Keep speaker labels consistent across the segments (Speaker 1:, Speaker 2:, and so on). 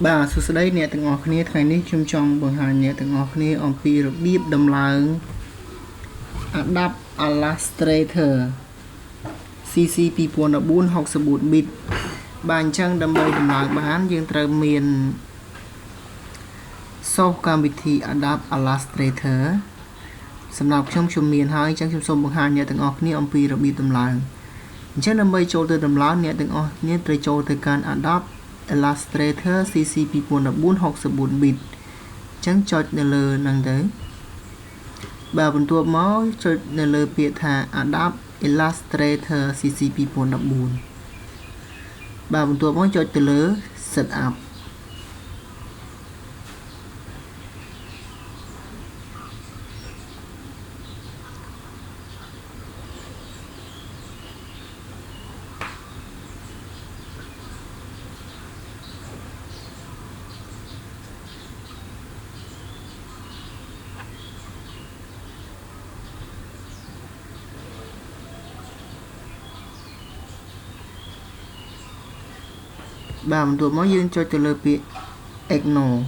Speaker 1: បាទសួស្តីអ្នកទាំងអស់គ្នាថ្ងៃនេះខ្ញុំចង់បង្ហាញអ្នកទាំងអស់គ្នាអំពីរបៀបដំឡើង Adapt Illustrator CC 2014 64 bit បាទអញ្ចឹងដើម្បីដំឡើងបានយើងត្រូវមាន source កម្មវិធី Adapt Illustrator សម្រាប់ខ្ញុំមានហើយអញ្ចឹងខ្ញុំសូមបង្ហាញអ្នកទាំងអស់គ្នាអំពីរបៀបដំឡើងអញ្ចឹងដើម្បីចូលទៅដំឡើងអ្នកទាំងអស់គ្នាត្រូវចូលទៅកាន់ Adapt Illustrator CC 2014 64 bit អញ្ចឹងចុចនៅលើហ្នឹងទៅបាទបន្ទាប់មកចុចនៅលើពាក្យថា Adapt Illustrator CC 2014បាទបន្ទាប់មកចុចទៅលើ Setupបាទបន្ទាប់មកយើងចុចទៅលើពាក្យ Ignore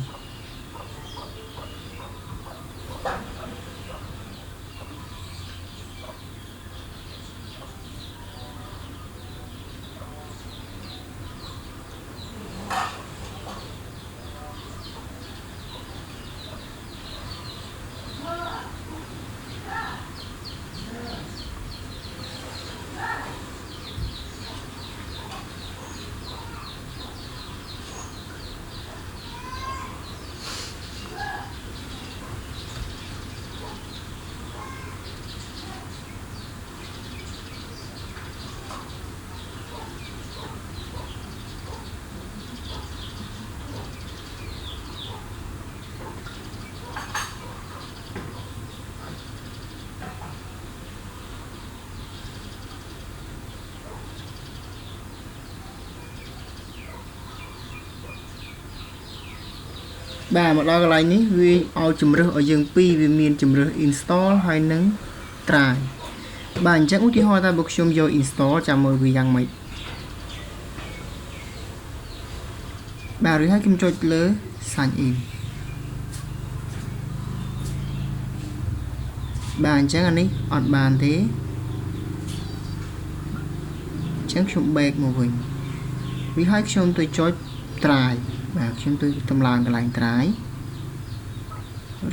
Speaker 1: បាទមកដល់កន្លែងនេះវាឲ្យជំរើសឲ្យយើងពីរវាមានជំរើស install ហើយនិង try បាទអញ្ចឹងឧទាហរណ៍ថាបើខ្ញុំយក install ចាំមើលវាយ៉ាងម៉េចបាទរួចហើយខ្ញុំចុចលើ sign in បាទអញ្ចឹងអានេះអត់បានទេអញ្ចឹងខ្ញុំ back មកវិញវាឲ្យខ្ញុំទៅចុច try បាទខ្ញុំទៅតម្លើងកន្លែង try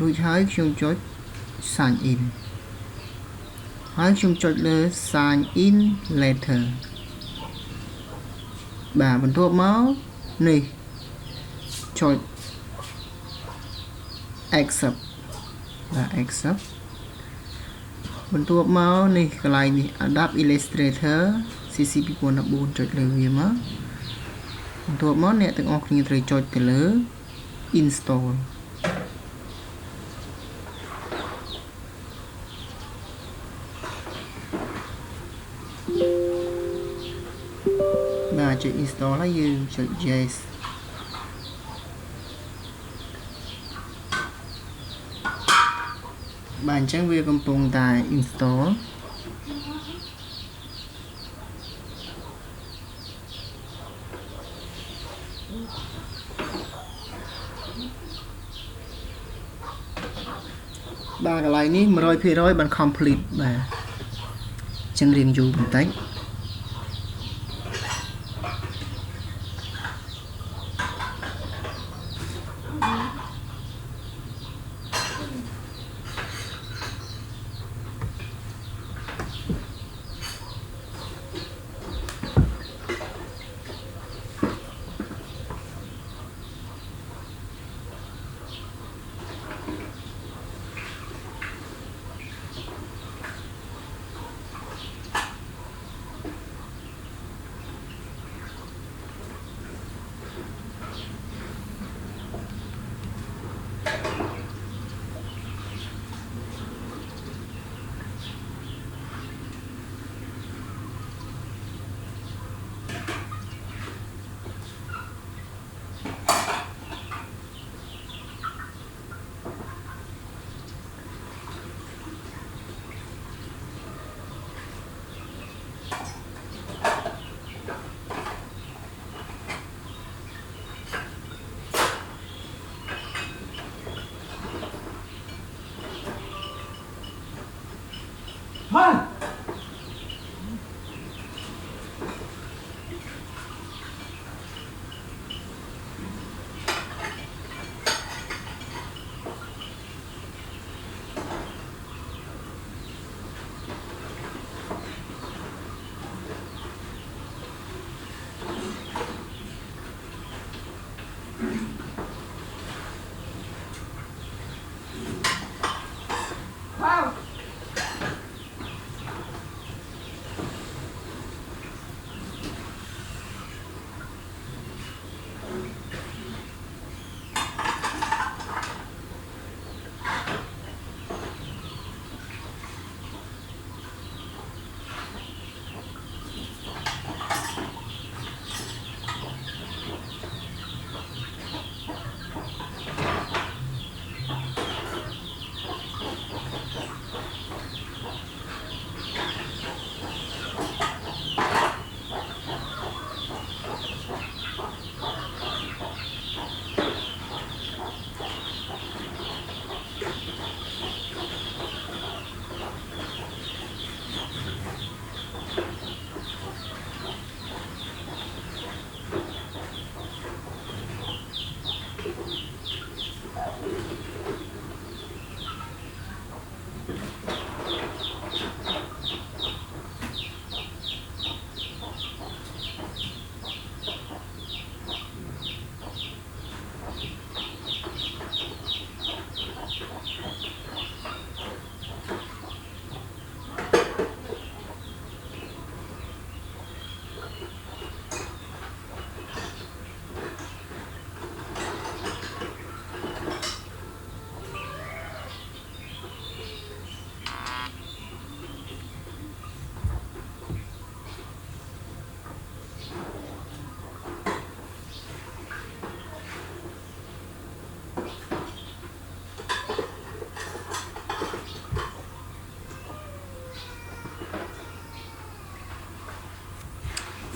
Speaker 1: រួចហើយខ្ញុំចុច sign in ហើយខ្ញុំចុចលើ sign in later បាទបន្ទាប់មកនេះចុច accept បាទ accept បន្ទាប់មកនេះកន្លែងនេះ Adapt Illustrator CC 2014ចុចលើវាមកបន្ទាប់មកអ្នកទាំងអស់គ្នាត្រូវចុចទៅលើ install បាទចុច install ហើយយើងចុច yes បាទអញ្ចឹងវាកំពុងតែ install បាទកន្លែងនេះ 100% បាន complete បាទអញ្ចឹងរៀងយូរបន្តិច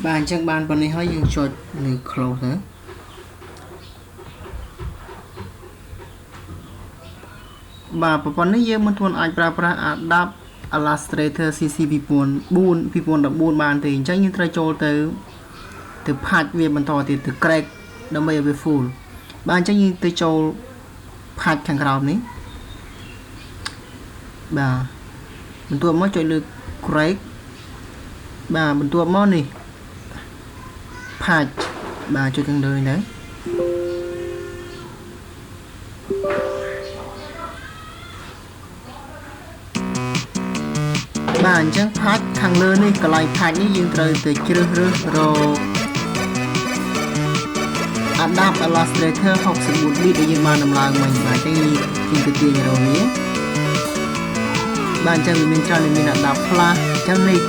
Speaker 1: bạn chẳng bạn này hơi dừng chốt lì close nữa bà bọn này dương mình thuần ảnh pra adapt Illustrator CC 2014 បានទេអញ្ចឹងយើងត្រូវចូលទៅផាច់វាបន្តទៀតទៅ crack ដើម្បីឲ្យវា full បាទអញ្ចឹងយើងទៅចូលផាច់ខាងក្រោមនេះបាទបន្ទាប់មកចុចលើ crack បាទបន្ទាប់មកនេះផាច់បាទចុចខាងលើនេះទៅបាទអញ្ចឹងផាច់ខាងលើនេះកន្លែងផាច់នេះយើងត្រូវទៅជ្រើសរើសរក Adapt Illustrator 64 bit ដែលយើងបានដំឡើងមិញបាទអញ្ចឹងយើងទៅទាញរកវាបាទអញ្ចឹងវាមានច្រើនមាន Adapt Plus អញ្ចឹងនេះ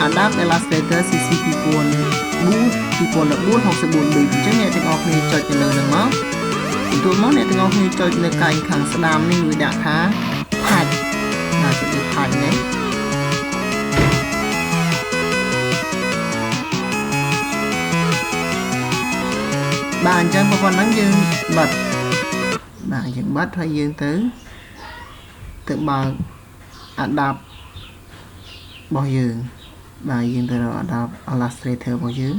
Speaker 1: Adapt Illustrator CC 2014 64 bit អញ្ចឹងអ្នកទាំងអស់គ្នាចុចទៅលើហ្នឹងមកបន្ទាប់មកអ្នកទាំងអស់គ្នាចុចនៅកែងខាងស្ដាំនេះវាដាក់ថាផាច់បាទចុចលើផាច់នេះបាទអញ្ចឹងប៉ុណ្ណឹងយើងបិទបាទយើងបិទហើយយើងទៅបើក Adapt របស់យើងបាទយើងទៅរក Adapt Illustrator របស់យើង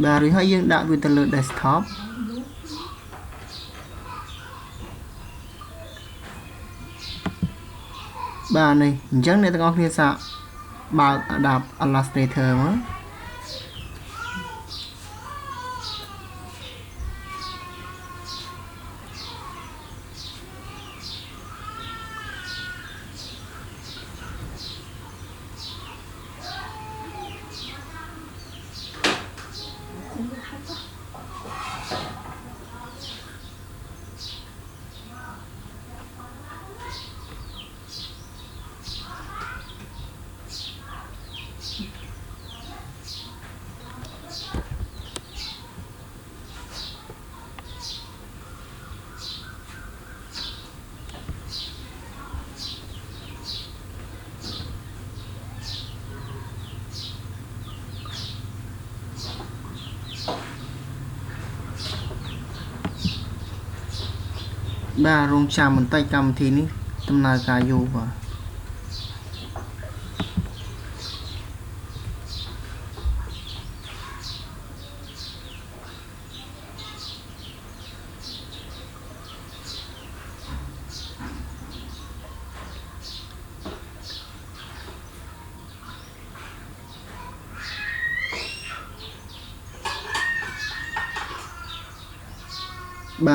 Speaker 1: បាទរួចហើយយើងដាក់វាទៅលើ desktop បាទនេះអញ្ចឹងអ្នកទាំងអស់គ្នាសាកបើក Adapt Illustrator មកបាទរងចាំបន្តិចកម្មវិធីនេះដំណើរការយូរបា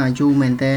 Speaker 1: ទយូរមែនតើ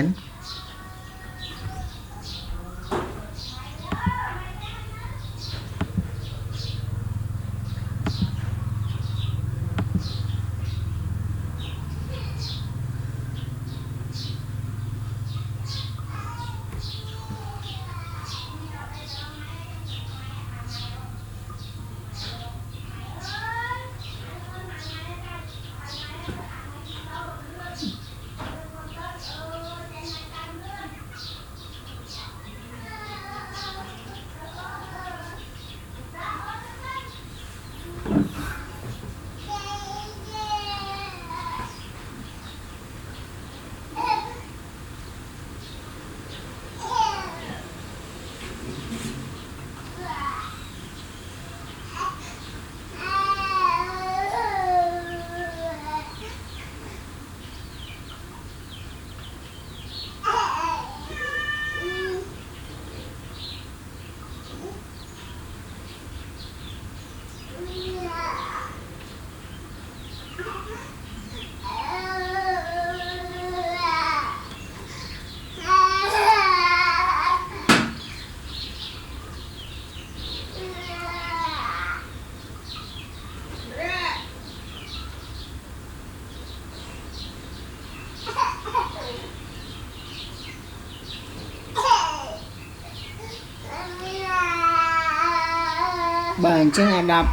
Speaker 1: bạn chẳng adapt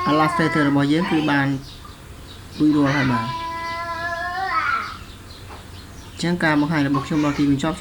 Speaker 1: Illustratorរបស់យើងគឺបានរួចរាល់ហើយបាទអញ្ចឹងការបង្ហាញរបស់ខ្ញុំដល់ទីបញ្ចប់